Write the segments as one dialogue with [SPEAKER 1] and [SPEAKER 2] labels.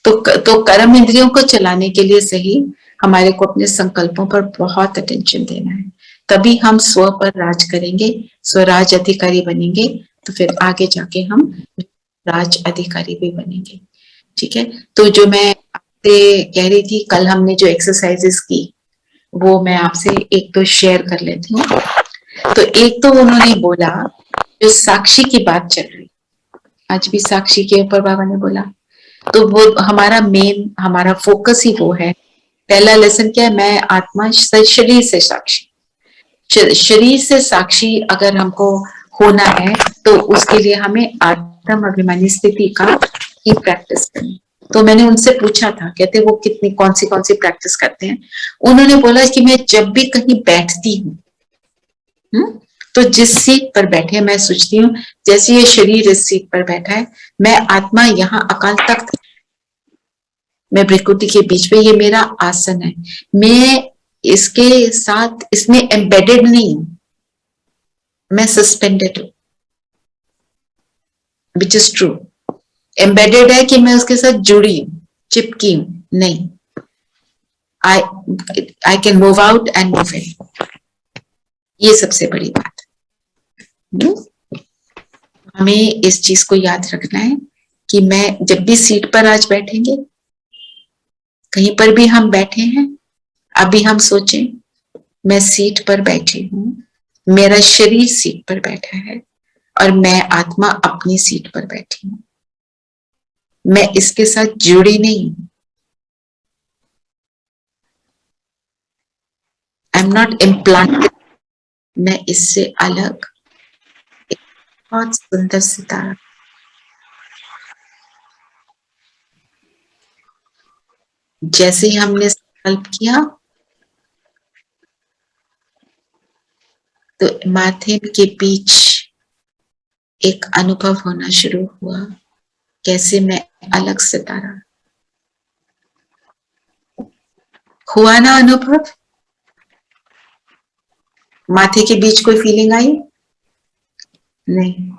[SPEAKER 1] तो कर्म इंद्रियों को चलाने के लिए सही हमारे को अपने संकल्पों पर बहुत अटेंशन देना है, तभी हम स्व पर राज करेंगे, स्वराज अधिकारी बनेंगे, तो फिर आगे जाके हम राज अधिकारी भी बनेंगे। ठीक है, तो जो मैं आपसे कह रही थी, कल हमने जो एक्सरसाइजेस की वो मैं आपसे एक तो शेयर कर लेती हूँ। तो एक तो उन्होंने बोला, जो साक्षी की बात चल रही, आज भी साक्षी के ऊपर बाबा ने बोला, तो वो हमारा मेन, हमारा फोकस ही वो है। पहला लेसन क्या है, मैं आत्मा शरीर से साक्षी, शरीर से साक्षी अगर हमको होना है तो उसके लिए हमें आत्म अभिमानी स्थिति का ही प्रैक्टिस करनी। तो मैंने उनसे पूछा था, कहते वो कितनी कौन सी प्रैक्टिस करते हैं। उन्होंने बोला कि मैं जब भी कहीं बैठती हूँ, तो जिस सीट पर बैठे मैं सोचती हूँ जैसे ये शरीर इस सीट पर बैठा है, मैं आत्मा यहाँ अकाल तख्त, मैं प्रकृति के बीच में, ये मेरा आसन है, मैं इसके साथ इसमें एम्बेडेड नहीं हूं, मैं सस्पेंडेड हूं, विच इज ट्रू। एम्बेडेड है कि मैं उसके साथ जुड़ी हूं, चिपकी हूं नहीं, I I can move out and move in, ये सबसे बड़ी बात। हमें इस चीज को याद रखना है कि मैं जब भी सीट पर आज बैठेंगे, कहीं पर भी हम बैठे हैं, अभी हम सोचें मैं सीट पर बैठी हूं, मेरा शरीर सीट पर बैठा है और मैं आत्मा अपनी सीट पर बैठी हूं, मैं इसके साथ जुड़ी नहीं हूं, आई एम नॉट इम्प्लांटेड, मैं इससे अलग। एक बहुत सुंदर सितारा, जैसे ही हमने संकल्प किया तो माथे के बीच एक अनुभव होना शुरू हुआ, कैसे मैं अलग सितारा। हुआ ना अनुभव, माथे के बीच कोई फीलिंग आई? नहीं।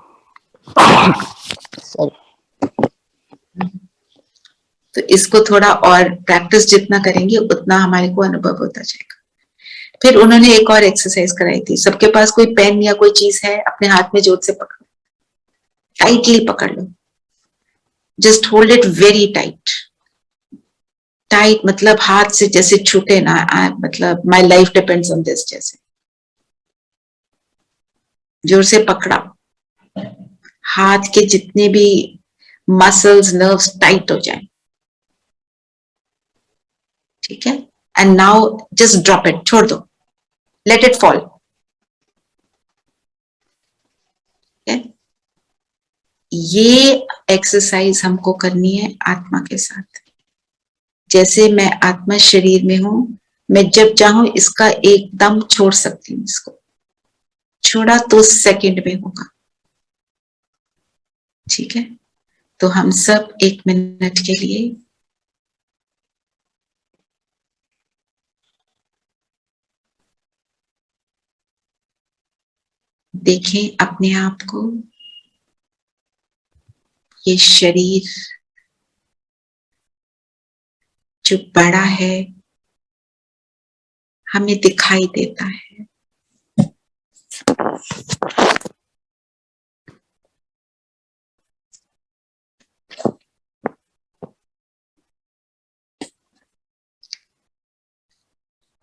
[SPEAKER 1] तो इसको थोड़ा और प्रैक्टिस जितना करेंगे उतना हमारे को अनुभव होता जाएगा। फिर उन्होंने एक और एक्सरसाइज कराई थी, सबके पास कोई पेन या कोई चीज है, अपने हाथ में जोर से पकड़ो, टाइटली पकड़ लो, just hold it very tight. Tight मतलब हाथ से जैसे छूटे ना, मतलब my life depends on this, जैसे जोर से पकड़ा, हाथ के जितने भी मसल्स नर्व्स टाइट हो जाए। ठीक है, and now just drop it, छोड़ दो, लेट इट फॉल। ये एक्सरसाइज हमको करनी है आत्मा के साथ। जैसे मैं आत्मा शरीर में हूं, मैं जब चाहूं इसका एकदम छोड़ सकती हूँ, इसको छोड़ा तो सेकंड में होगा। ठीक है, तो हम सब 1 मिनट के लिए देखें अपने आप को, ये शरीर जो बड़ा है हमें दिखाई देता है,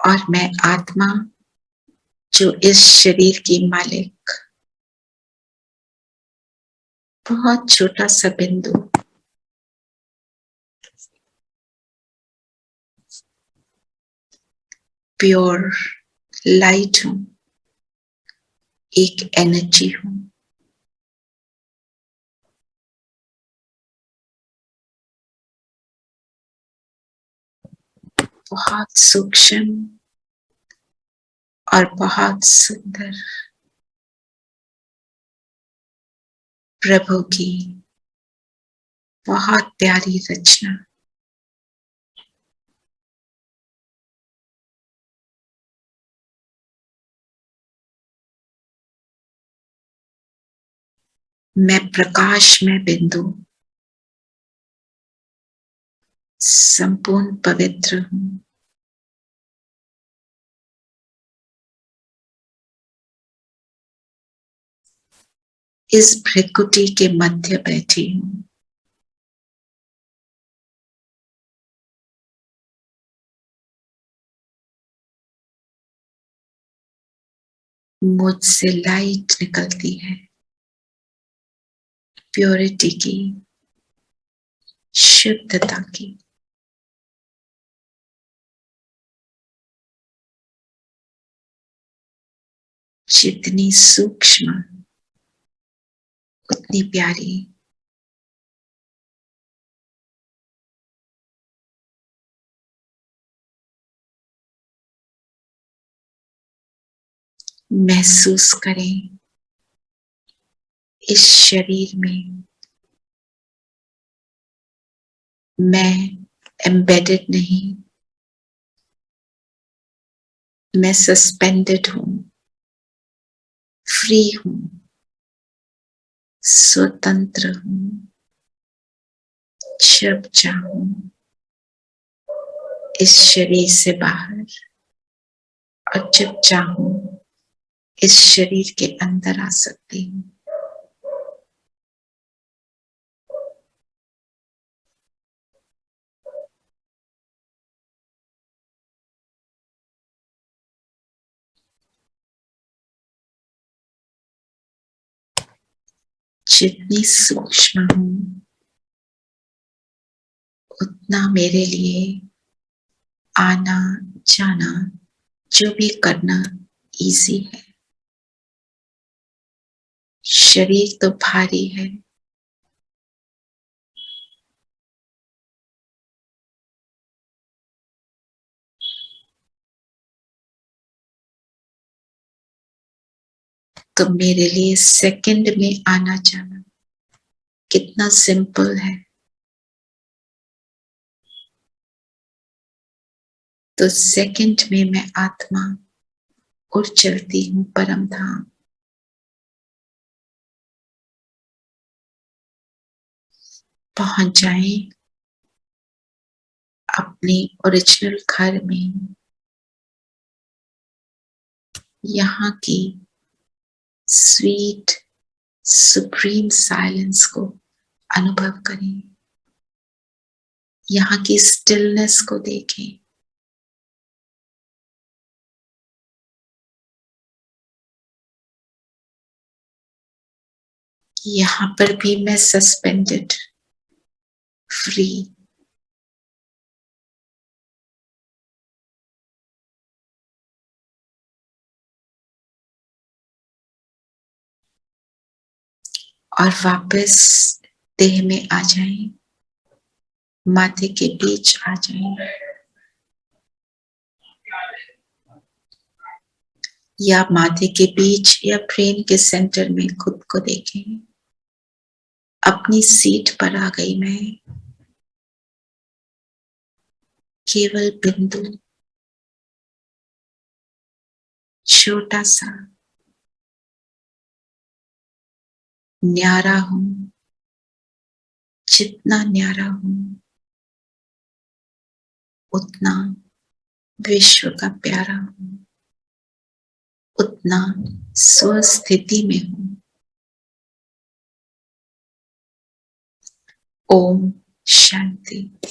[SPEAKER 1] और मैं आत्मा जो इस शरीर की मालिक, बहुत छोटा सा बिंदु, प्योर लाइट हूं, एक एनर्जी हूं। बहुत सूक्ष्म और बहुत सुंदर प्रभु की बहुत प्यारी रचना। मैं प्रकाश में बिंदु, संपूर्ण पवित्र हूँ। इस भृकुटी के मध्य बैठी हूँ। मुझसे लाइट निकलती है, प्योरिटी की, शुद्धता की। जितनी सूक्ष्म उतनी प्यारी। महसूस करें इस शरीर में मैं एम्बेडेड नहीं, मैं सस्पेंडेड हूं, फ्री हूं, स्वतंत्र हूं। जब चाहूं इस शरीर से बाहर और जब चाहूं इस शरीर के अंदर आ सकती हूँ। जितनी सूक्ष्म हूं उतना मेरे लिए आना जाना, जो भी करना इजी है। शरीर तो भारी है, तो मेरे लिए सेकंड में आना जाना कितना सिंपल है। तो सेकंड में मैं आत्मा उड़ चलती हूँ परम धाम। पहुंच जाए अपने ओरिजिनल घर में। यहाँ की स्वीट सुप्रीम साइलेंस को अनुभव करें। यहाँ की स्टिलनेस को देखें। यहाँ पर भी मैं सस्पेंडेड, फ्री, और वापस देह में आ जाएं, माथे के बीच आ जाएं, या माथे के बीच या ब्रेन के सेंटर में खुद को देखें। अपनी सीट पर आ गई मैं। केवल बिंदु, छोटा सा, न्यारा हूं। जितना न्यारा हूं उतना विश्व का प्यारा हूं, उतना स्वस्थिति में हूं। ओम शांति।